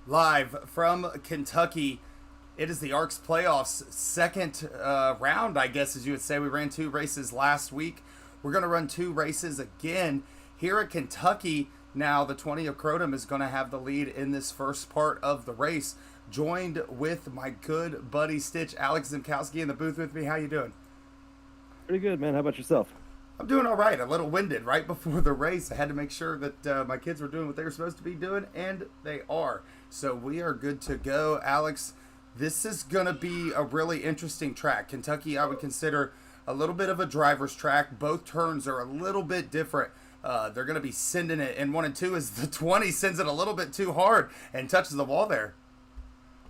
Live from Kentucky. It is the ARCS playoffs second round, I guess, as you would say. We ran two races last week. We're going to run two races again here at Kentucky. Now, the 20 of Croydon is going to have the lead in this first part of the race, joined with my good buddy Stitch, Alex Zimkowski, in the booth with me. How you doing? Pretty good, man. How about yourself? I'm doing all right. A little winded right before the race. I had to make sure that my kids were doing what they were supposed to be doing, and they are. So we are good to go. Alex, this is going to be a really interesting track. Kentucky, I would consider a little bit of a driver's track. Both turns are a little bit different. They're going to be sending it, and 1 and 2 is the 20 sends it a little bit too hard and touches the wall there.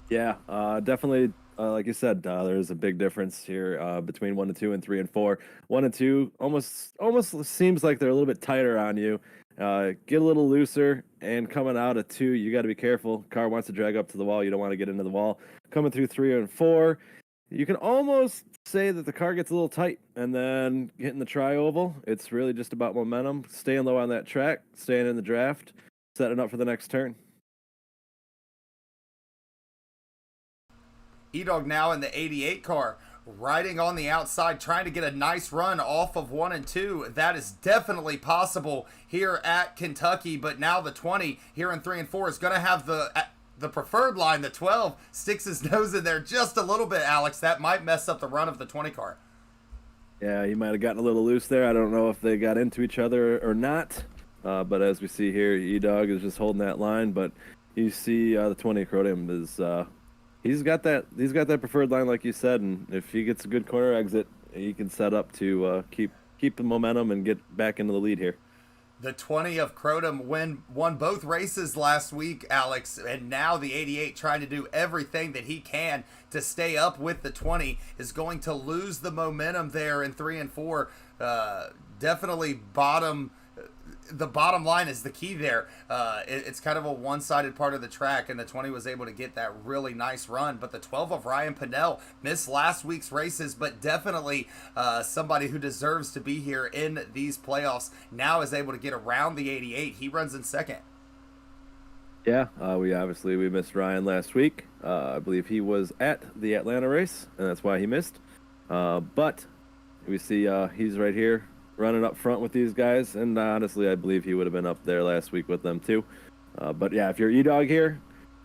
Yeah, definitely. Like you said, there's a big difference here between 1 and 2 and 3 and 4. 1 and 2 almost seems like they're a little bit tighter on you. Get a little looser, and coming out of 2, you got to be careful. Car wants to drag up to the wall. You don't want to get into the wall. Coming through 3 and 4, you can almost say that the car gets a little tight, and then hitting the tri-oval, it's really just about momentum, staying low on that track, staying in the draft, setting up for the next turn. E-Dog now in the 88 car, riding on the outside, trying to get a nice run off of 1 and 2. That is definitely possible here at Kentucky, but now the 20 here in 3 and 4 is going to have the preferred line. The 12 sticks his nose in there just a little bit, Alex. That might mess up the run of the 20 car. Yeah, he might have gotten a little loose there. I don't know if they got into each other or not. But as we see here, E-Dog is just holding that line. But you see the 20 Croydon is he's got that preferred line like you said, and if he gets a good corner exit, he can set up to keep the momentum and get back into the lead here. The 20 of Croydon won both races last week, Alex, and now the 88 trying to do everything that he can to stay up with the 20 is going to lose the momentum there in 3 and 4. Definitely the bottom line is the key there. It's kind of a one-sided part of the track, and the 20 was able to get that really nice run. But the 12 of Ryan Pinnell missed last week's races, but definitely somebody who deserves to be here in these playoffs now is able to get around the 88. He runs in second. Yeah, we missed Ryan last week. I believe he was at the Atlanta race, and that's why he missed. But we see he's right here running up front with these guys, and honestly, I believe he would have been up there last week with them too. But yeah, if you're E-Dog here,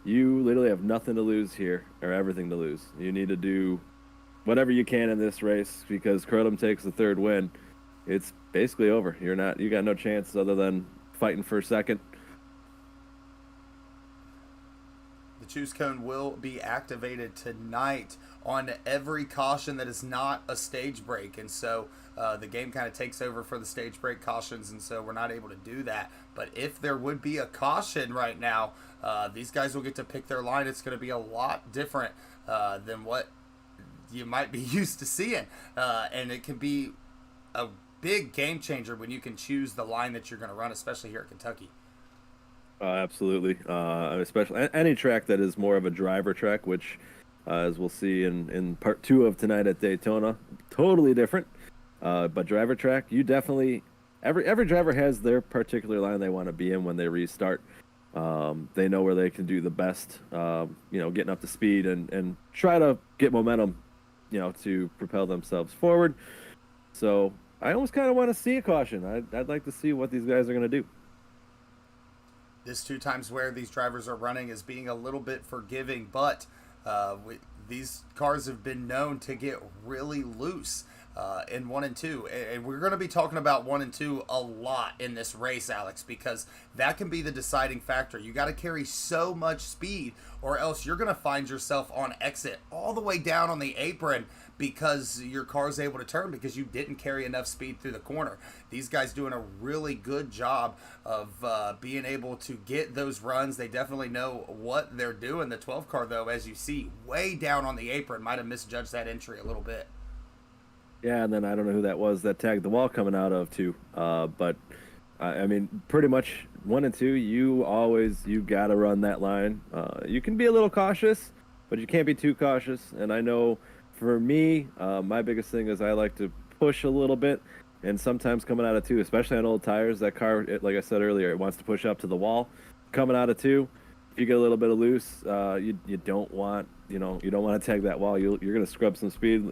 you literally have nothing to lose here, or everything to lose. You need to do whatever you can in this race, because Croydon takes the third win. It's basically over. You got no chance other than fighting for second. The choose cone will be activated tonight on every caution that is not a stage break, and so the game kind of takes over for the stage break cautions, and so we're not able to do that. But if there would be a caution right now, these guys will get to pick their line. It's going to be a lot different than what you might be used to seeing, and it can be a big game changer when you can choose the line that you're going to run, especially here at Kentucky. Absolutely, especially any track that is more of a driver track, which, as we'll see in part 2 of tonight at Daytona, totally different. But driver track, you definitely every driver has their particular line they want to be in when they restart. They know where they can do the best, getting up to speed and try to get momentum, to propel themselves forward. So I almost kind of want to see a caution. I'd like to see what these guys are going to do. This 2 times where these drivers are running is being a little bit forgiving, but these cars have been known to get really loose in 1 and 2. And we're going to be talking about 1 and 2 a lot in this race, Alex, because that can be the deciding factor. You got to carry so much speed, or else you're going to find yourself on exit all the way down on the apron because your car's able to turn because you didn't carry enough speed through the corner. These guys doing a really good job of being able to get those runs. They definitely know what they're doing. The 12 car, though, as you see, way down on the apron, might have misjudged that entry a little bit. Yeah, and then I don't know who that was that tagged the wall coming out of too. But I mean, pretty much 1 and 2, you gotta run that line. You can be a little cautious, but you can't be too cautious. And I know for me, my biggest thing is I like to push a little bit, and sometimes coming out of 2, especially on old tires, that car, like I said earlier, it wants to push up to the wall. Coming out of 2, if you get a little bit of loose, you don't want you don't want to tag that wall. You're going to scrub some speed.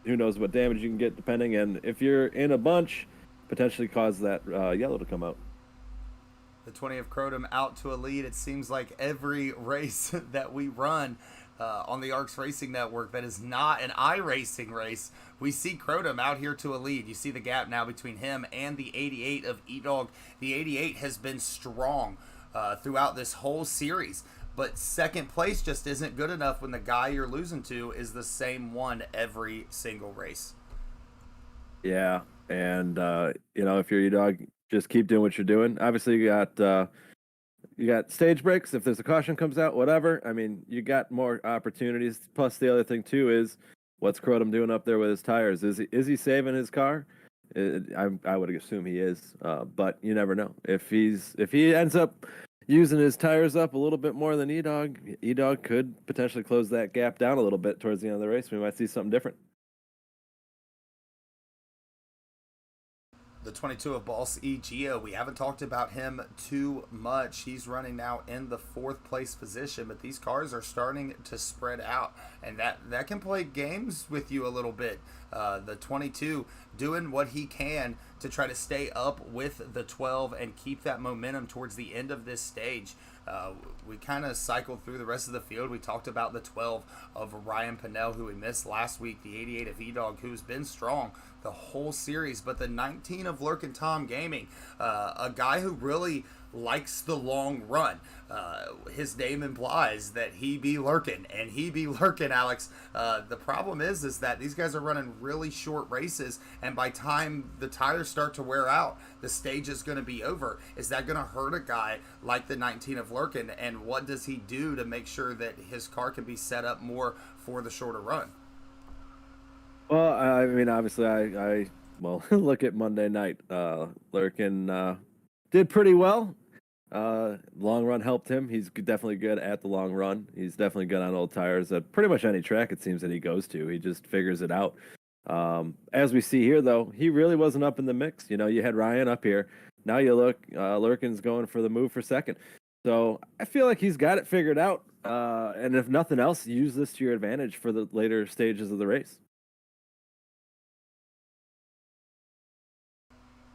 Who knows what damage you can get depending. And if you're in a bunch, potentially cause that yellow to come out. The 20 of Crotum out to a lead. It seems like every race that we run on the ARCS Racing Network that is not an iRacing race, we see Crotum out here to a lead. You see the gap now between him and the 88 of E-Dog. The 88 has been strong throughout this whole series, but second place just isn't good enough when the guy you're losing to is the same one every single race. Yeah, and if you're E-Dog, just keep doing what you're doing. Obviously, you got stage breaks. If there's a caution comes out, whatever. I mean, you got more opportunities. Plus, the other thing too is what's Crotum doing up there with his tires? Is he saving his car? I would assume he is, but you never know. If he ends up using his tires up a little bit more than E-Dog could potentially close that gap down a little bit towards the end of the race. We might see something different. The 22 of Boss E Geo, we haven't talked about him too much. He's running now in the 4th place position, but these cars are starting to spread out, and that can play games with you a little bit. The 22 doing what he can to try to stay up with the 12 and keep that momentum towards the end of this stage. We kind of cycled through the rest of the field. We talked about the 12 of Ryan Pinnell, who we missed last week, the 88 of E-Dog, who's been strong the whole series, but the 19 of Lurkin Tom Gaming, a guy who really likes the long run. His name implies that he be lurking, and he be lurking, Alex. The problem is that these guys are running really short races, and by time the tires start to wear out, the stage is going to be over. Is that going to hurt a guy like the 19 of Lurkin, and what does he do to make sure that his car can be set up more for the shorter run? Well, I mean, obviously, look at Monday night. Lurkin did pretty well. Long run helped him. He's definitely good at the long run. He's definitely good on old tires at pretty much any track it seems that he goes to. He just figures it out. As we see here, though, he really wasn't up in the mix. You had Ryan up here. Now you look, Lurkin's going for the move for second. So I feel like he's got it figured out. And if nothing else, use this to your advantage for the later stages of the race.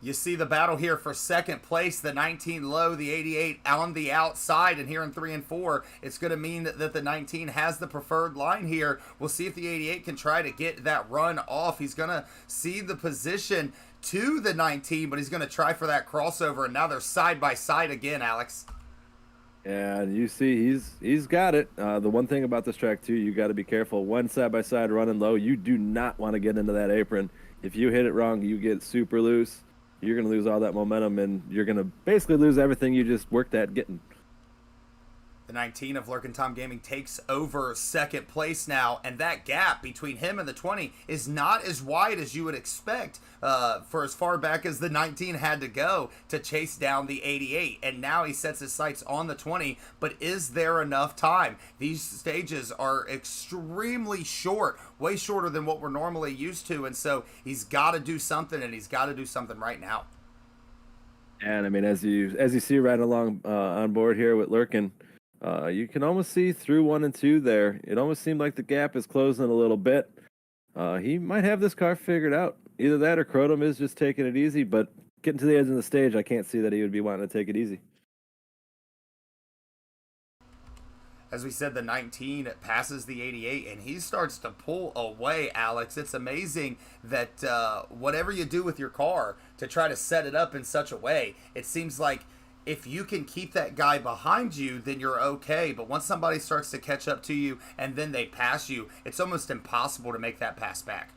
You see the battle here for second place, the 19 low, the 88 on the outside, and here in 3 and 4, it's going to mean that the 19 has the preferred line here. We'll see if the 88 can try to get that run off. He's going to see the position to the 19, but he's going to try for that crossover, and now they're side by side again, Alex. And you see he's got it. The one thing about this track, too, you got to be careful. One side by side running low, you do not want to get into that apron. If you hit it wrong, you get super loose. You're going to lose all that momentum, and you're going to basically lose everything you just worked at getting. The 19 of Lurkin Tom Gaming takes over second place now, and that gap between him and the 20 is not as wide as you would expect for as far back as the 19 had to go to chase down the 88. And now he sets his sights on the 20, but is there enough time? These stages are extremely short, way shorter than what we're normally used to, and so he's got to do something, and he's got to do something right now. And I mean, as you see right along on board here with Lurkin, you can almost see through 1 and 2 there. It almost seemed like the gap is closing a little bit. He might have this car figured out. Either that or Crotum is just taking it easy, but getting to the edge of the stage, I can't see that he would be wanting to take it easy. As we said, the 19 passes the 88, and he starts to pull away, Alex. It's amazing that whatever you do with your car to try to set it up in such a way, it seems like if you can keep that guy behind you, then you're okay. But once somebody starts to catch up to you and then they pass you, it's almost impossible to make that pass back.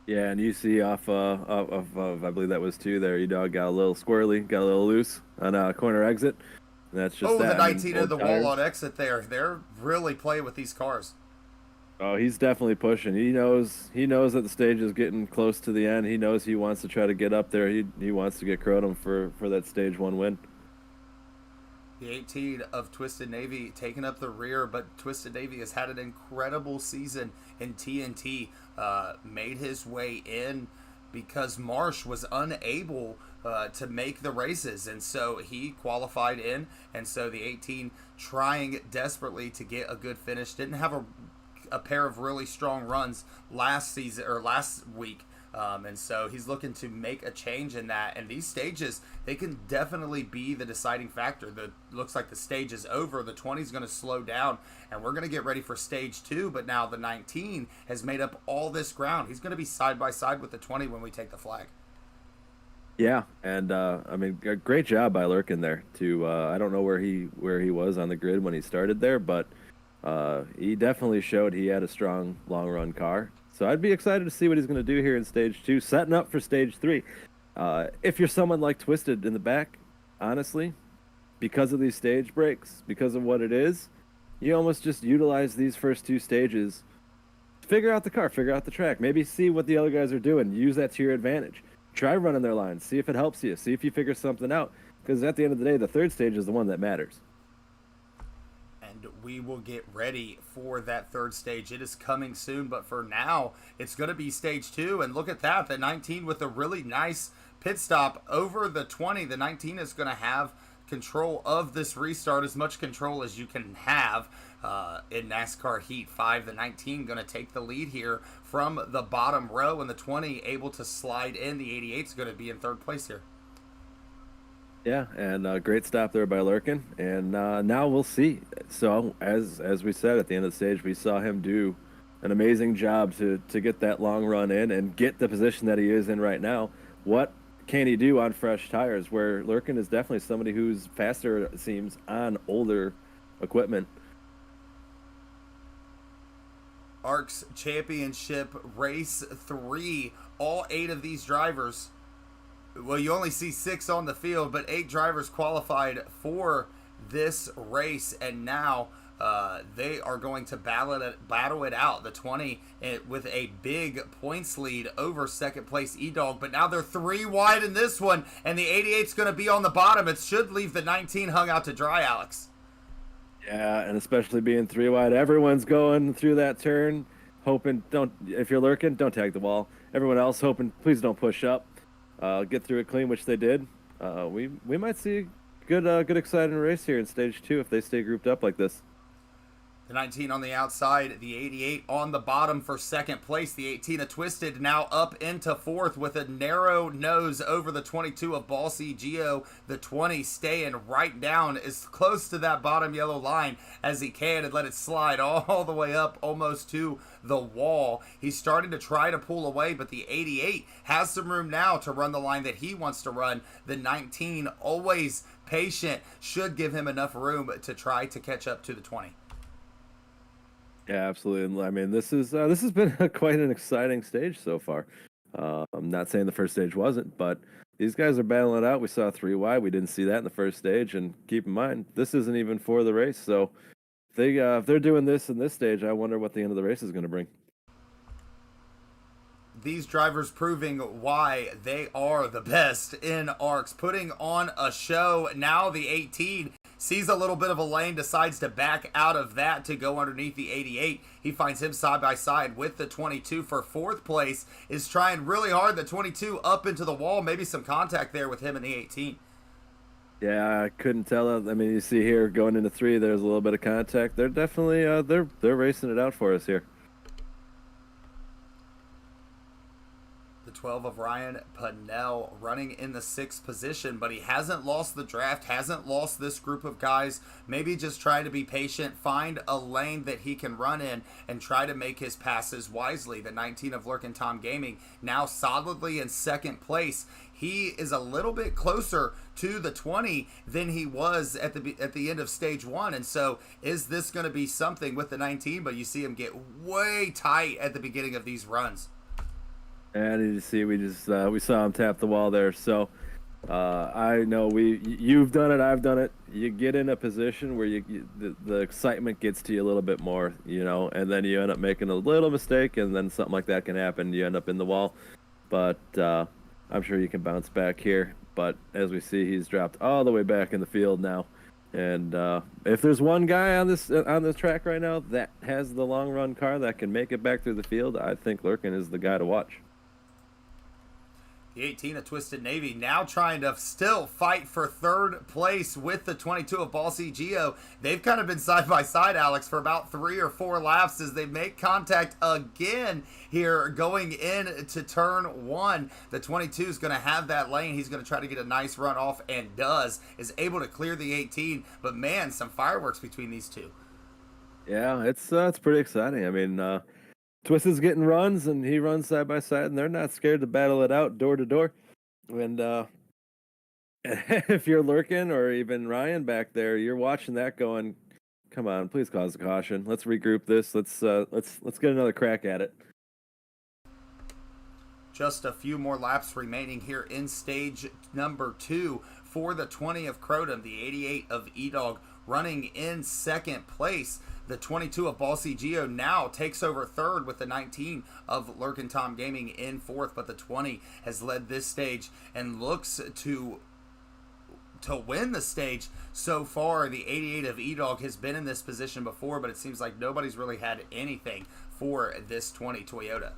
Yeah, and you see off I believe that was 2 there. E-Dog got a little squirrely, got a little loose on a corner exit. That's just the 19 of of the wall on exit there. They're really playing with these cars. Oh, he's definitely pushing. He knows that the stage is getting close to the end. He knows he wants to try to get up there. He wants to get Crotum for that stage 1 win. The 18 of Twisted Navy taking up the rear, but Twisted Navy has had an incredible season in TNT. Made his way in because Marsh was unable to make the races, and so he qualified in, and so the 18 trying desperately to get a good finish. Didn't have a pair of really strong runs last season or last week. And so he's looking to make a change in that. And these stages, they can definitely be the deciding factor. Looks like the stage is over. The 20 is going to slow down, and we're going to get ready for stage 2. But now the 19 has made up all this ground. He's going to be side by side with the 20 when we take the flag. Yeah, and I mean, great job by Lurkin there. I don't know where he was on the grid when he started there, but he definitely showed he had a strong long run car. So I'd be excited to see what he's going to do here in stage 2, setting up for stage 3. If you're someone like Twisted in the back, honestly, because of these stage breaks, because of what it is, you almost just utilize these first 2 stages, figure out the car, figure out the track, maybe see what the other guys are doing, use that to your advantage. Try running their lines, see if it helps you, see if you figure something out, because at the end of the day, the 3rd stage is the one that matters. And we will get ready for that 3rd stage. It is coming soon, but for now, it's going to be stage 2. And look at that, the 19 with a really nice pit stop over the 20. The 19 is going to have control of this restart, as much control as you can have in NASCAR Heat 5. The 19 going to take the lead here from the bottom row, and the 20 able to slide in. The 88 is going to be in 3rd place here. Yeah, and great stop there by Lurkin. And now we'll see. So as we said at the end of the stage, we saw him do an amazing job to get that long run in and get the position that he is in right now. What can he do on fresh tires? Where Lurkin is definitely somebody who's faster, it seems, on older equipment. ARCS Championship Race 3. All 8 of these drivers, well, you only see 6 on the field, but 8 drivers qualified for this race, and now they are going to battle it out. The 20 with a big points lead over 2nd place E-Dog, but now they're 3 wide in this one, and the 88's going to be on the bottom. It should leave the 19 hung out to dry, Alex. Yeah, and especially being 3 wide, everyone's going through that turn, hoping if you're Lurkin, don't tag the wall. Everyone else hoping, please don't push up. Get through it clean, which they did. We might see good exciting race here in stage 2 if they stay grouped up like this. The 19 on the outside, the 88 on the bottom for 2nd place. The 18 of Twisted now up into 4th with a narrow nose over the 22 of Ballsy Geo. The 20 staying right down as close to that bottom yellow line as he can and let it slide all the way up almost to the wall. He's starting to try to pull away, but the 88 has some room now to run the line that he wants to run. The 19, always patient, should give him enough room to try to catch up to the 20. Yeah, absolutely. I mean, this has been quite an exciting stage so far. I'm not saying the first stage wasn't, but these guys are battling it out. We saw 3 wide. We didn't see that in the first stage. And keep in mind, this isn't even for the race. So if they're doing this in this stage, I wonder what the end of the race is going to bring. These drivers proving why they are the best in ARCS, putting on a show. Now the 18 sees a little bit of a lane, decides to back out of that to go underneath the 88. He finds him side by side with the 22 for 4th place. Is trying really hard. The 22 up into the wall. Maybe some contact there with him and the 18. Yeah, I couldn't tell. I mean, you see here going into 3, there's a little bit of contact. They're definitely they're racing it out for us here. The 12 of Ryan Pannell running in the 6th position, but he hasn't lost the draft, hasn't lost this group of guys. Maybe just try to be patient, find a lane that he can run in, and try to make his passes wisely. The 19 of Lurkin Tom Gaming now solidly in 2nd place. He is a little bit closer to the 20 than he was at the end of stage 1, and so is this going to be something with the 19? But you see him get way tight at the beginning of these runs. And you see, we saw him tap the wall there. So I know you've done it, I've done it. You get in a position where the excitement gets to you a little bit more, and then you end up making a little mistake, and then something like that can happen. You end up in the wall, but I'm sure you can bounce back here. But as we see, he's dropped all the way back in the field now. And if there's one guy on this track right now that has the long run car that can make it back through the field, I think Lurkin is the guy to watch. The 18 of Twisted Navy now trying to still fight for third place with the 22 of Ballsy Geo. They've kind of been side by side, Alex, for about 3 or 4 laps as they make contact again here going into turn 1. The 22 is going to have that lane. He's going to try to get a nice run off and does. Is able to clear the 18. But man, some fireworks between these two. Yeah, it's pretty exciting. I mean, Twist is getting runs, and he runs side by side, and they're not scared to battle it out door to door. And if you're lurking, or even Ryan back there, you're watching that going, "Come on, please cause a caution. Let's regroup this. Let's get another crack at it." Just a few more laps remaining here in stage number 2 for the 20 of Crotum, the 88 of E-Dog running in second place. The 22 of Ballsy Geo now takes over third with the 19 of Lurkin Tom Gaming in fourth, but the 20 has led this stage and looks to win the stage so far. The 88 of E-Dog has been in this position before, but it seems like nobody's really had anything for this 20 Toyota.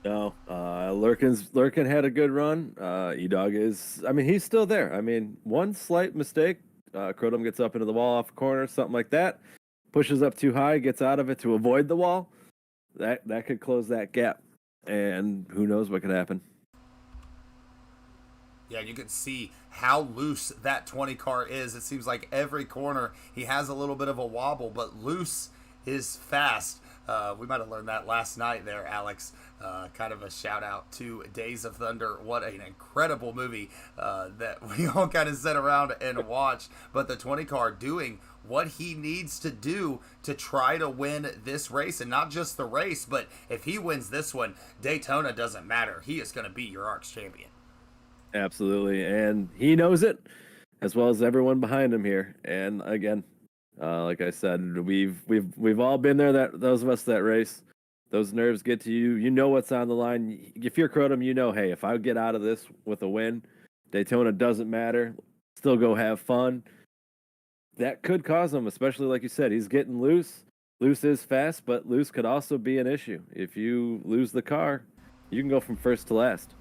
No, Lurkin had a good run. E-Dog he's still there. I mean, one slight mistake, Crotum gets up into the wall off a corner, something like that, pushes up too high, gets out of it to avoid the wall. That could close that gap, and who knows what could happen. Yeah, you can see how loose that 20 car is. It seems like every corner he has a little bit of a wobble, but loose is fast. We might have learned that last night there, Alex. Kind of a shout out to Days of Thunder. What an incredible movie that we all kind of sat around and watched. But the 20 car doing what he needs to do to try to win this race, and not just the race, but if he wins this one, Daytona doesn't matter. He is going to be your ARCS champion. Absolutely, and he knows it as well as everyone behind him here. And again, like I said, we've all been there. Those of us that race, those nerves get to you. You know what's on the line. If you're Crotum, you know, hey, if I get out of this with a win, Daytona doesn't matter. Still go have fun. That could cause him, especially like you said, he's getting loose. Loose is fast, but loose could also be an issue. If you lose the car, you can go from first to last.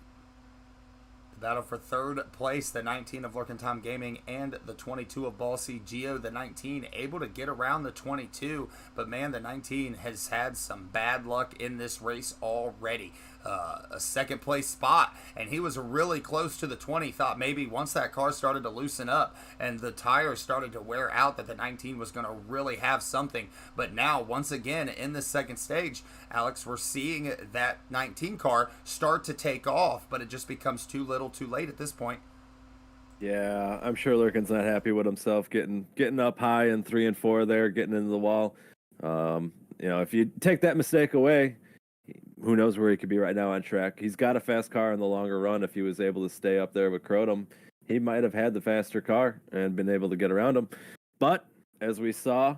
Battle for third place, the 19 of Lurkin Tom Gaming and the 22 of Ballsy Geo. The 19 able to get around the 22, but man, the 19 has had some bad luck in this race already. A second place spot, and he was really close to the 20. Thought maybe once that car started to loosen up and the tires started to wear out that the 19 was going to really have something. But now, once again, in the second stage, Alex, we're seeing that 19 car start to take off, but it just becomes too little too late at this point. Yeah, I'm sure Lurkin's not happy with himself getting up high in 3 and 4 there, getting into the wall. If you take that mistake away, who knows where he could be right now on track. He's got a fast car in the longer run. If he was able to stay up there with Crotum, he might have had the faster car and been able to get around him. But as we saw,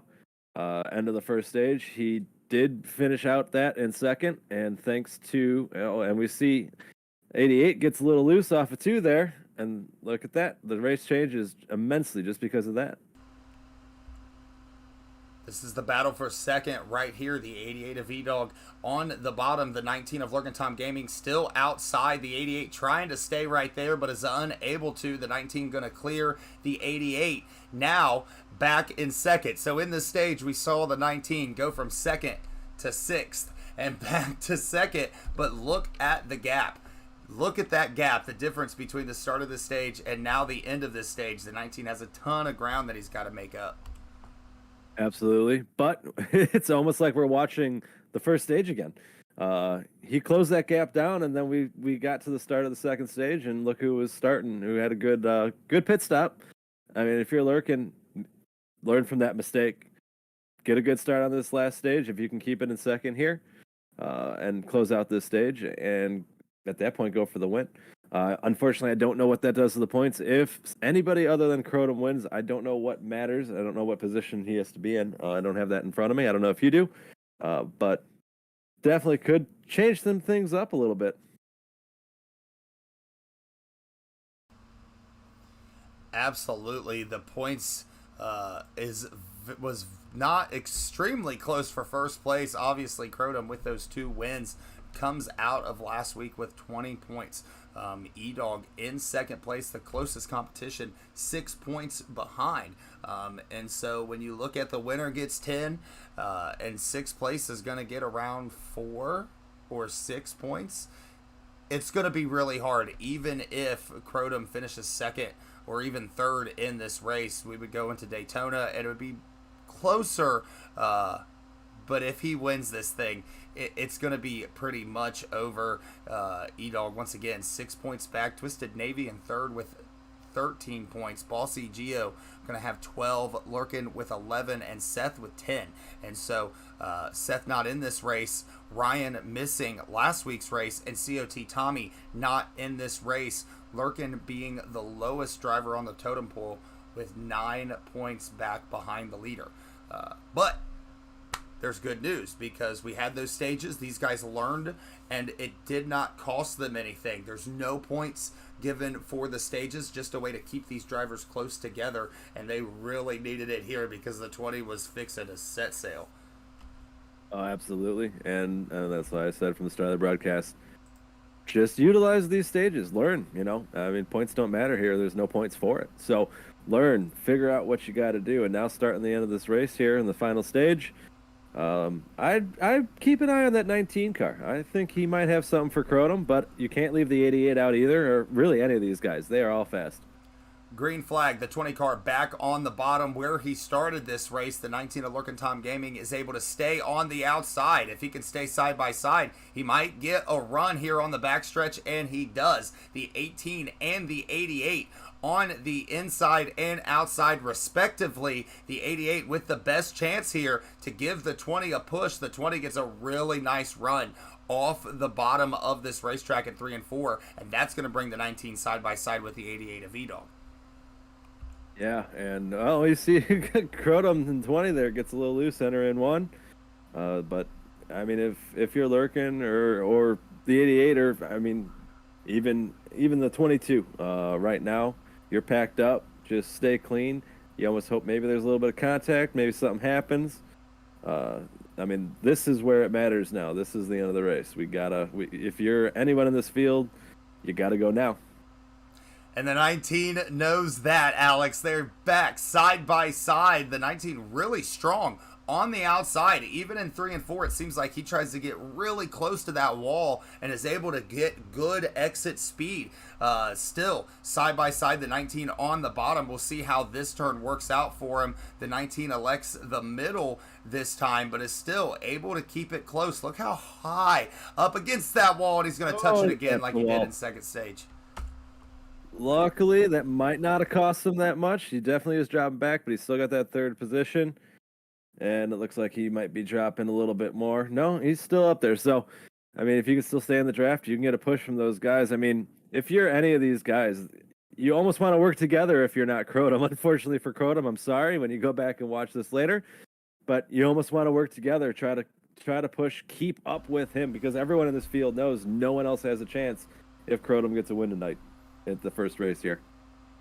end of the first stage, he did finish out that in second, and thanks to, and we see 88 gets a little loose off of 2 there, and look at that. The race changes immensely just because of that. This is the battle for second right here. The 88 of E-Dog on the bottom. The 19 of Lurkin Tom Gaming still outside. The 88 trying to stay right there, but is unable to. The 19 going to clear the 88. Now back in second. So in this stage, we saw the 19 go from second to sixth and back to second. But look at the gap. Look at that gap, the difference between the start of this stage and now the end of this stage. The 19 has a ton of ground that he's got to make up. Absolutely, but it's almost like we're watching the first stage again. He closed that gap down, and then we got to the start of the second stage, and look who was starting, who had a good pit stop. I mean, if you're lurking, learn from that mistake. Get a good start on this last stage. If you can keep it in second here, and close out this stage, and at that point go for the win. Unfortunately, I don't know what that does to the points. If anybody other than Crotum wins, I don't know what matters. I don't know what position he has to be in. I don't have that in front of me. I don't know if you do. But definitely could change some things up a little bit. Absolutely. The points was not extremely close for first place. Obviously, Crotum with those 2 wins comes out of last week with 20 points. E-Dog in second place, the closest competition, 6 points behind. And so when you look at the winner gets 10, and sixth place is going to get around 4 or 6 points, it's going to be really hard. Even if Crotum finishes second or even third in this race, we would go into Daytona and it would be closer. But if he wins this thing, it's going to be pretty much over. E-Dog, once again, 6 points back. Twisted Navy in third with 13 points. Bossy Geo going to have 12. Lurkin with 11. And Seth with 10. And so Seth not in this race. Ryan missing last week's race. And COT Tommy not in this race. Lurkin being the lowest driver on the totem pole with 9 points back behind the leader. But there's good news because we had those stages. These guys learned, and it did not cost them anything. There's no points given for the stages, just a way to keep these drivers close together, and they really needed it here because the 20 was fixing to set sail. Oh, absolutely, and that's why I said from the start of the broadcast, just utilize these stages. Learn, I mean, points don't matter here. There's no points for it. So learn, figure out what you got to do, and now starting the end of this race here in the final stage, I'd keep an eye on that 19 car. I think he might have something for Crotum, but you can't leave the 88 out either, or really any of these guys. They are all fast. Green flag, the 20 car back on the bottom where he started this race. The 19 of Lurkin Tom Gaming is able to stay on the outside. If he can stay side by side, he might get a run here on the backstretch, and he does. The 18 and the 88 on the inside and outside respectively. The 88 with the best chance here to give the 20 a push. The 20 gets a really nice run off the bottom of this racetrack at 3 and 4, and that's going to bring the 19 side by side with the 88 of E-Dog. Yeah, and you see Crotum in 20 there gets a little loose, enter in one. But I mean, if you're Lurkin or the 88, or I mean, even the 22, right now you're packed up. Just stay clean. You almost hope maybe there's a little bit of contact, maybe something happens. I mean, this is where it matters now. This is the end of the race. If you're anyone in this field, you gotta go now. And the 19 knows that, Alex. They're back side by side. The 19 really strong on the outside. Even in 3 and 4, it seems like he tries to get really close to that wall and is able to get good exit speed. Still, side by side, the 19 on the bottom. We'll see how this turn works out for him. The 19 elects the middle this time, but is still able to keep it close. Look how high up against that wall, and he's going to touch it again like he did in second stage. Luckily, that might not have cost him that much. He definitely was dropping back, but he still got that third position. And it looks like he might be dropping a little bit more. No, he's still up there. So, I mean, if you can still stay in the draft, you can get a push from those guys. I mean, if you're any of these guys, you almost want to work together if you're not Crotum. Unfortunately for Crotum, I'm sorry when you go back and watch this later. But you almost want to work together, try to push, keep up with him, because everyone in this field knows no one else has a chance if Crotum gets a win tonight at the first race here.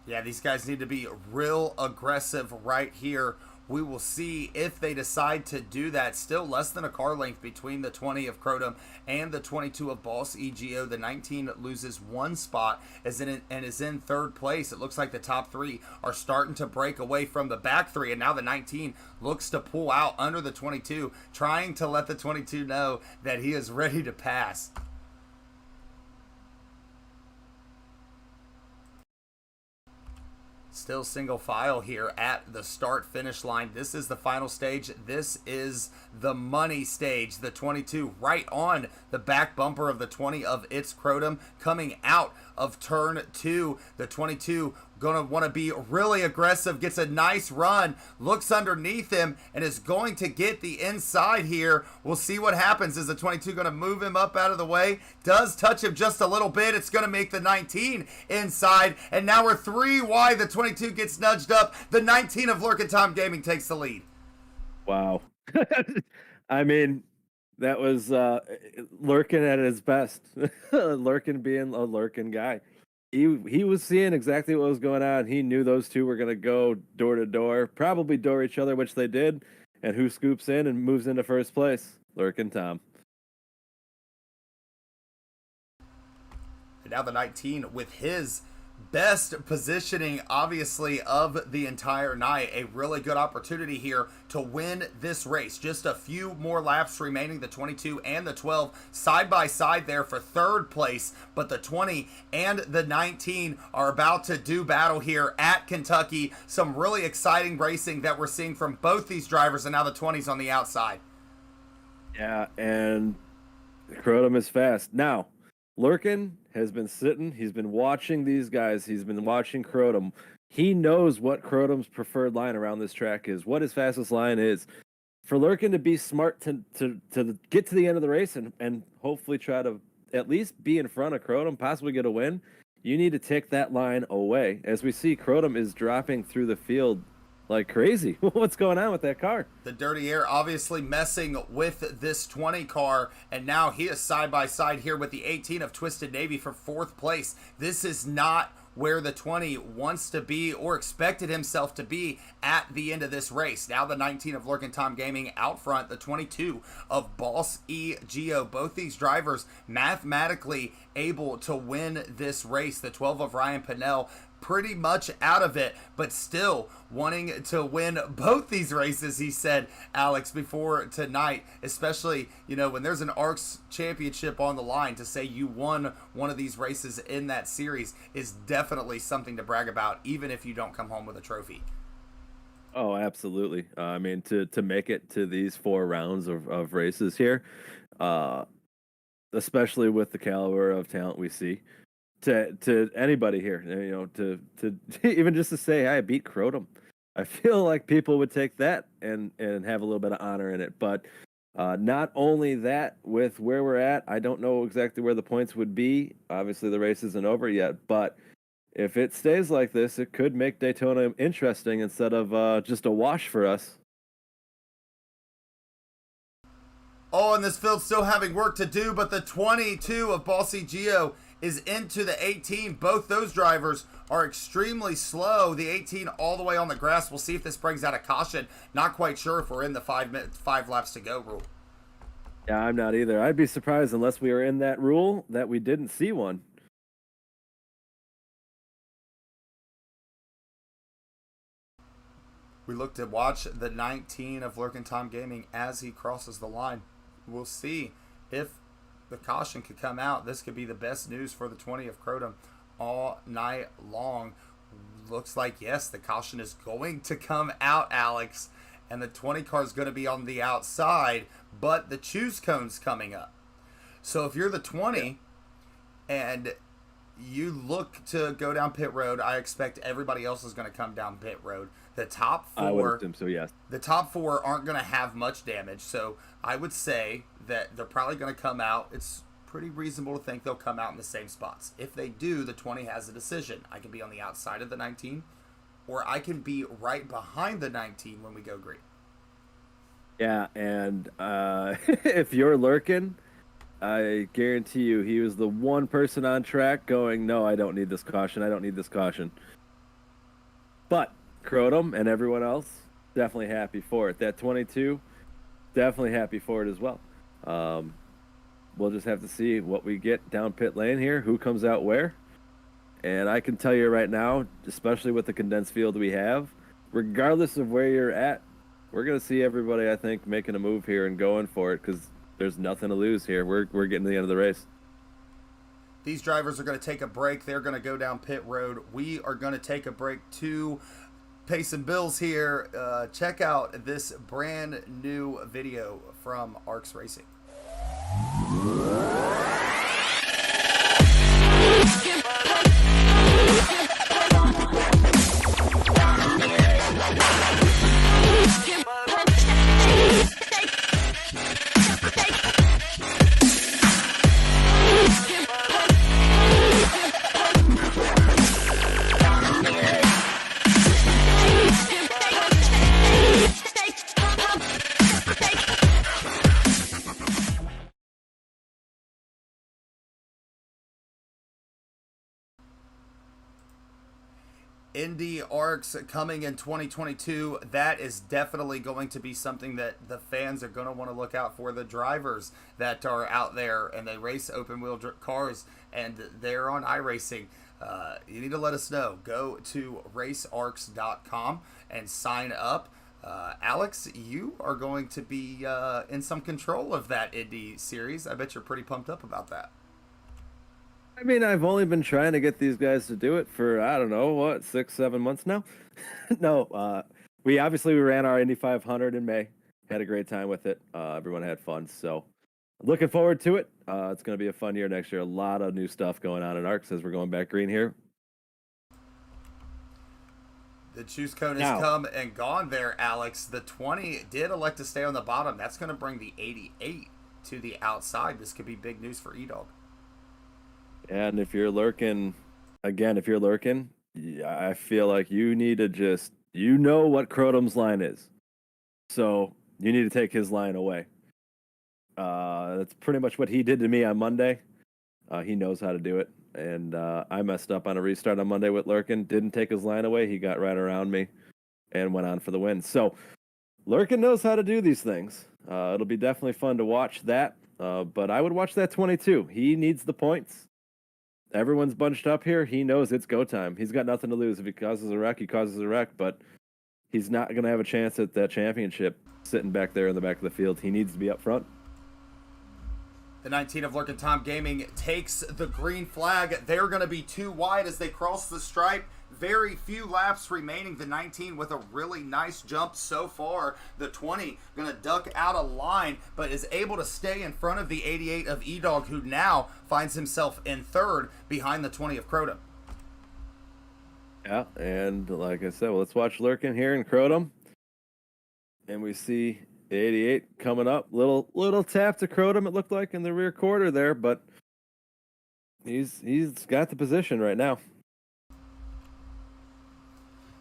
Yeah, these guys need to be real aggressive right here. We will see if they decide to do that. Still less than a car length between the 20 of Crotum and the 22 of Boss EGO. The 19 loses 1 spot and is in third place. It looks like the top 3 are starting to break away from the back 3, and now the 19 looks to pull out under the 22, trying to let the 22 know that he is ready to pass. Still single file here at the start finish line. This is the final stage. This is the money stage. The 22 right on the back bumper of the 20 of its Crotum coming out of turn 2. The 22 gonna want to be really aggressive, gets a nice run, looks underneath him, and is going to get the inside here. We'll see what happens. Is the 22 going to move him up out of the way? Does touch him just a little bit. It's going to make the 19 inside, and now we're 3 wide. The 22 gets nudged up. The 19 of Lurkin Tom Gaming takes the lead. Wow. I mean, that was Lurkin at his best. Lurkin being a Lurkin guy. He was seeing exactly what was going on. He knew those two were going to go door to door, probably door each other, which they did. And who scoops in and moves into first place? Lurkin Tom. now the 19 with his best positioning, obviously, of the entire night. A really good opportunity here to win this race. Just a few more laps remaining. The 22 and the 12 side by side there for third place, but the 20 and the 19 are about to do battle here at Kentucky. Some really exciting racing that we're seeing from both these drivers, and now the 20's on the outside. Yeah, and Crotum is fast. Now, Lurkin has been sitting. He's been watching these guys. He's been watching Crotum. He knows what Crotum's preferred line around this track is, what his fastest line is. For Lurkin to be smart to get to the end of the race and hopefully try to at least be in front of Crotum, possibly get a win, you need to take that line away. As we see, Crotum is dropping through the field like crazy. What's going on with that car? The dirty air obviously messing with this 20 car, and now he is side by side here with the 18 of Twisted Navy for fourth place. This is not where the 20 wants to be or expected himself to be at the end of this race. Now the 19 of Lurkin Tom Gaming out front, the 22 of Boss E Geo. Both these drivers mathematically able to win this race. The 12 of Ryan Pinnell pretty much out of it, but still wanting to win both these races, he said, Alex, before tonight, especially, you know, when there's an ARCS championship on the line, to say you won one of these races in that series is definitely something to brag about, even if you don't come home with a trophy. Oh, absolutely. I mean, to make it to these 4 rounds of races here, especially with the caliber of talent we see, to anybody here, you know, to even just to say, I beat Crotum, I feel like people would take that and have a little bit of honor in it. But not only that, with where we're at, I don't know exactly where the points would be. Obviously, the race isn't over yet, but if it stays like this, it could make Daytona interesting instead of just a wash for us. Oh, and this field's still having work to do, but the 22 of Bossy Geo is into the 18. Both those drivers are extremely slow. The 18 all the way on the grass. We'll see if this brings out a caution. Not quite sure if we're in the 5 laps to go rule. Yeah, I'm not either. I'd be surprised unless we were in that rule that we didn't see one. We look to watch the 19 of Lurkin Time Gaming as he crosses the line. We'll see if the caution could come out. This could be the best news for the 20 of Crotum all night long. Looks like, yes, the caution is going to come out, Alex, and the 20 car is going to be on the outside, but the choose cone's coming up. So if you're the 20 and you look to go down pit road, I expect everybody else is going to come down pit road. The top 4, I would assume so, yes. The top 4 aren't going to have much damage, so I would say that they're probably going to come out. It's pretty reasonable to think they'll come out in the same spots. If they do, the 20 has a decision. I can be on the outside of the 19, or I can be right behind the 19 when we go green. Yeah, and if you're Lurkin, I guarantee you he was the one person on track going, no, I don't need this caution. I don't need this caution. But Crotum and everyone else, definitely happy for it. That 22, definitely happy for it as well. We'll just have to see what we get down pit lane here, who comes out where. And I can tell you right now, especially with the condensed field we have, regardless of where you're at, we're going to see everybody, I think, making a move here and going for it because there's nothing to lose here. We're getting to the end of the race. These drivers are going to take a break. They're going to go down pit road. We are going to take a break too. Pay some bills here. Check out this brand new video from ARCS Racing. Indy ARCS coming in 2022, that is definitely going to be something that the fans are going to want to look out for. The drivers that are out there and they race open wheel cars and they're on iRacing, you need to let us know. Go to racearcs.com and sign up. Alex, you are going to be in some control of that Indy series. I bet you're pretty pumped up about that. I mean, I've only been trying to get these guys to do it for, I don't know, what, 6, 7 months now? No, we ran our Indy 500 in May. Had a great time with it. Everyone had fun. So looking forward to it. It's going to be a fun year next year. A lot of new stuff going on in ARCS as we're going back green here. The choose cone has come and gone there, Alex. The 20 did elect to stay on the bottom. That's going to bring the 88 to the outside. This could be big news for E-Dog. And if you're lurking, I feel like you need to just, you know what Crotom's line is. So you need to take his line away. That's pretty much what he did to me on Monday. He knows how to do it. And I messed up on a restart on Monday with Lurkin. Didn't take his line away. He got right around me and went on for the win. So Lurkin knows how to do these things. It'll be definitely fun to watch that. But I would watch that 22. He needs the points. Everyone's bunched up here. He knows it's go time. He's got nothing to lose. If he causes a wreck, he causes a wreck. But he's not going to have a chance at that championship sitting back there in the back of the field. He needs to be up front. The 19 of Lurkin Tom Gaming takes the green flag. They're going to be too wide as they cross the stripe. Very few laps remaining. The 19 with a really nice jump so far. The 20 going to duck out of line, but is able to stay in front of the 88 of E-Dog, who now finds himself in third behind the 20 of Crotom. Yeah, and like I said, well, let's watch Lurkin here in Crotom. And we see the 88 coming up. Little tap to Crotom, it looked like, in the rear quarter there, but he's got the position right now.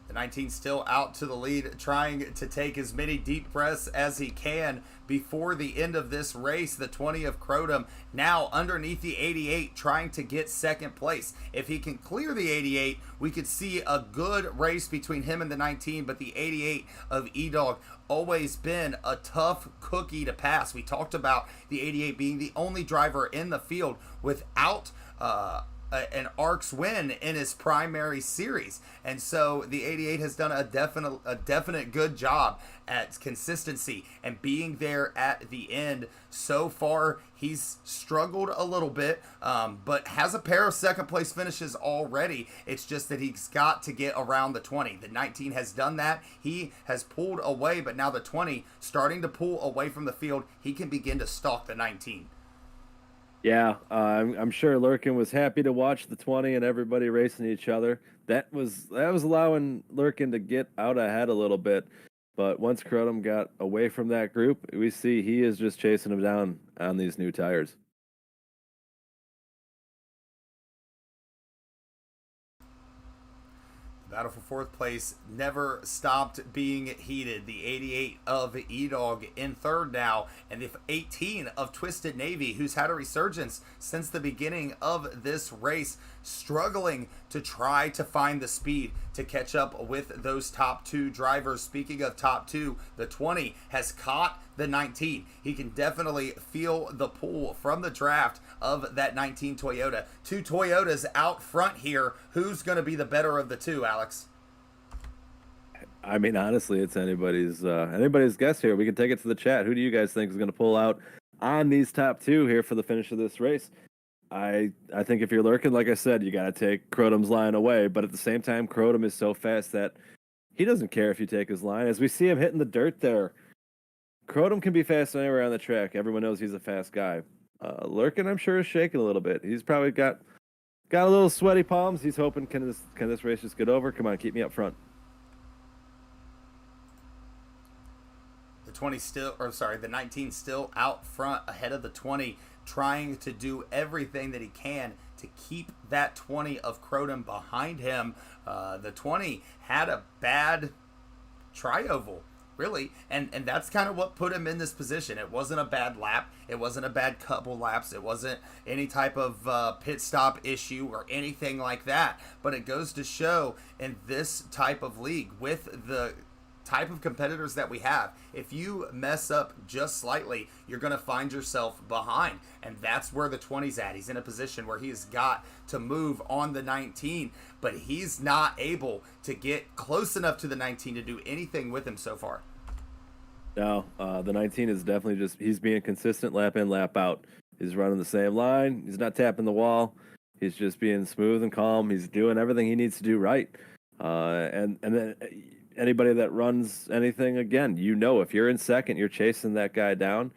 The 19 still out to the lead, trying to take as many deep breaths as he can before the end of this race. The 20 of Crotom now underneath the 88, trying to get second place. If he can clear the 88, we could see a good race between him and the 19, but the 88 of E-Dog always been a tough cookie to pass. We talked about the 88 being the only driver in the field without an ARCS win in his primary series, and so the 88 has done a definite good job at consistency and being there at the end. So far he's struggled a little bit, but has a pair of second place finishes already. It's just that he's got to get around the 20. The 19 has done that. He has pulled away, but now the 20 starting to pull away from the field. He can begin to stalk the 19. Yeah, I'm sure Lurkin was happy to watch the 20 and everybody racing each other. That was allowing Lurkin to get out ahead a little bit. But once Crotom got away from that group, we see he is just chasing him down on these new tires. Battle for fourth place never stopped being heated. The 88 of E-Dog in third now, and the 18 of Twisted Navy, who's had a resurgence since the beginning of this race, struggling to try to find the speed to catch up with those top two drivers. Speaking of top two, the 20 has caught the 19. He can definitely feel the pull from the draft of that 19 Toyota. Two Toyotas out front here. Who's going to be the better of the two, Alex? I mean, honestly, it's anybody's guess here. We can take it to the chat. Who do you guys think is going to pull out on these top two here for the finish of this race? I think if you're Lurkin, like I said, you got to take Crotom's line away. But at the same time, Crotom is so fast that he doesn't care if you take his line. As we see him hitting the dirt there, Crotom can be fast anywhere on the track. Everyone knows he's a fast guy. Lurkin, I'm sure, is shaking a little bit. He's probably got a little sweaty palms. He's hoping, can this race just get over? Come on, keep me up front. The 19 still out front ahead of the 20, trying to do everything that he can to keep that 20 of Crotom behind him. The 20 had a bad tri-oval really, and that's kind of what put him in this position. It wasn't a bad lap. It wasn't a bad couple laps. It wasn't any type of pit stop issue or anything like that. But it goes to show in this type of league with the type of competitors that we have, if you mess up just slightly, you're going to find yourself behind. And that's where the 20's at. He's in a position where he's got to move on the 19, but he's not able to get close enough to the 19 to do anything with him so far. No, the 19 is definitely just, he's being consistent lap in, lap out. He's running the same line. He's not tapping the wall. He's just being smooth and calm. He's doing everything he needs to do right. And then anybody that runs anything, again, if you're in second, you're chasing that guy down.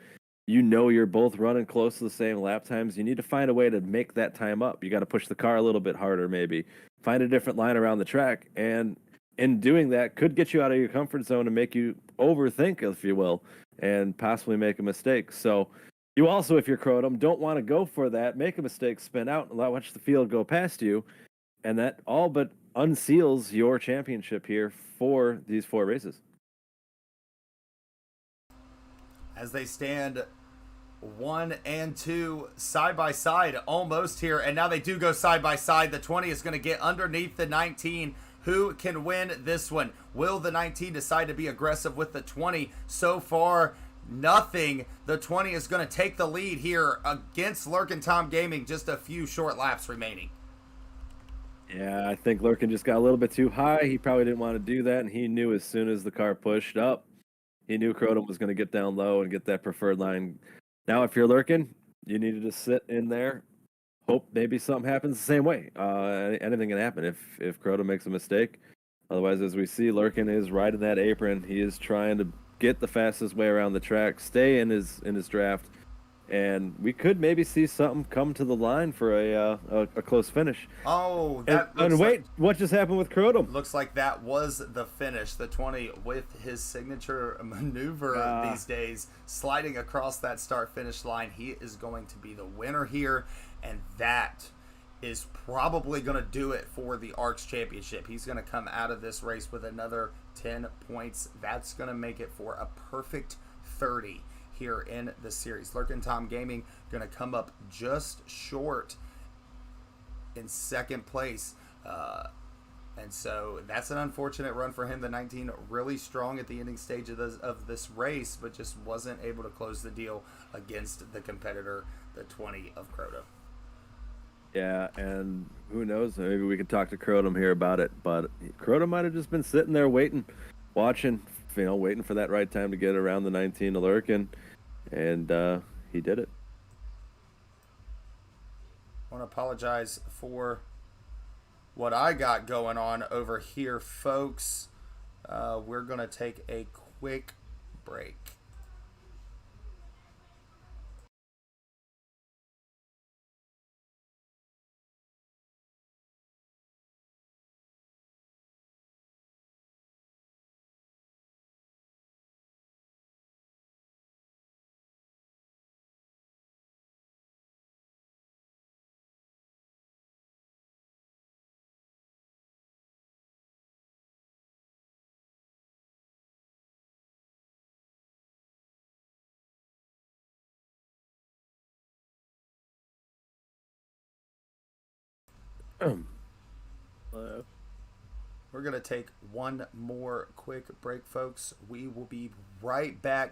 You're both running close to the same lap times. You need to find a way to make that time up. You got to push the car a little bit harder, maybe. Find a different line around the track. And in doing that, could get you out of your comfort zone and make you overthink, if you will, and possibly make a mistake. So you also, if you're Crotum, don't want to go for that, make a mistake, spin out, and watch the field go past you. And that all but unseals your championship here for these 4 races. As they stand 1 and 2 side by side almost here, and now they do go side by side. The 20 is going to get underneath the 19. Who can win this one? Will the 19 decide to be aggressive with the 20? So far, nothing. The 20 is going to take the lead here against Lurkin Tom Gaming. Just a few short laps remaining. Yeah, I think Lurkin just got a little bit too high. He probably didn't want to do that, and he knew as soon as the car pushed up, he knew Crotum was going to get down low and get that preferred line. Now, if you're Lurkin, you needed to sit in there, hope maybe something happens the same way. Anything can happen if Crotum makes a mistake. Otherwise, as we see, Lurkin is right in that apron. He is trying to get the fastest way around the track, stay in his draft, and we could maybe see something come to the line for a close finish. Oh, and wait, what just happened with Crotum? Looks like that was the finish. The 20 with his signature maneuver these days, sliding across that start-finish line. He is going to be the winner here, and that is probably going to do it for the ARCS Championship. He's going to come out of this race with another 10 points. That's going to make it for a perfect 30 here in the series. Lurkin Tom Gaming going to come up just short in second place. And so that's an unfortunate run for him. The 19 really strong at the ending stage of this race, but just wasn't able to close the deal against the competitor, the 20 of Crotum. Yeah, and who knows? Maybe we can talk to Crotum here about it. But Crotum might have just been sitting there waiting, watching, waiting for that right time to get around the 19 to Lurkin, and he did it. I want to apologize for what I got going on over here, folks. We're going to take a quick break. We're going to take one more quick break, folks. We will be right back.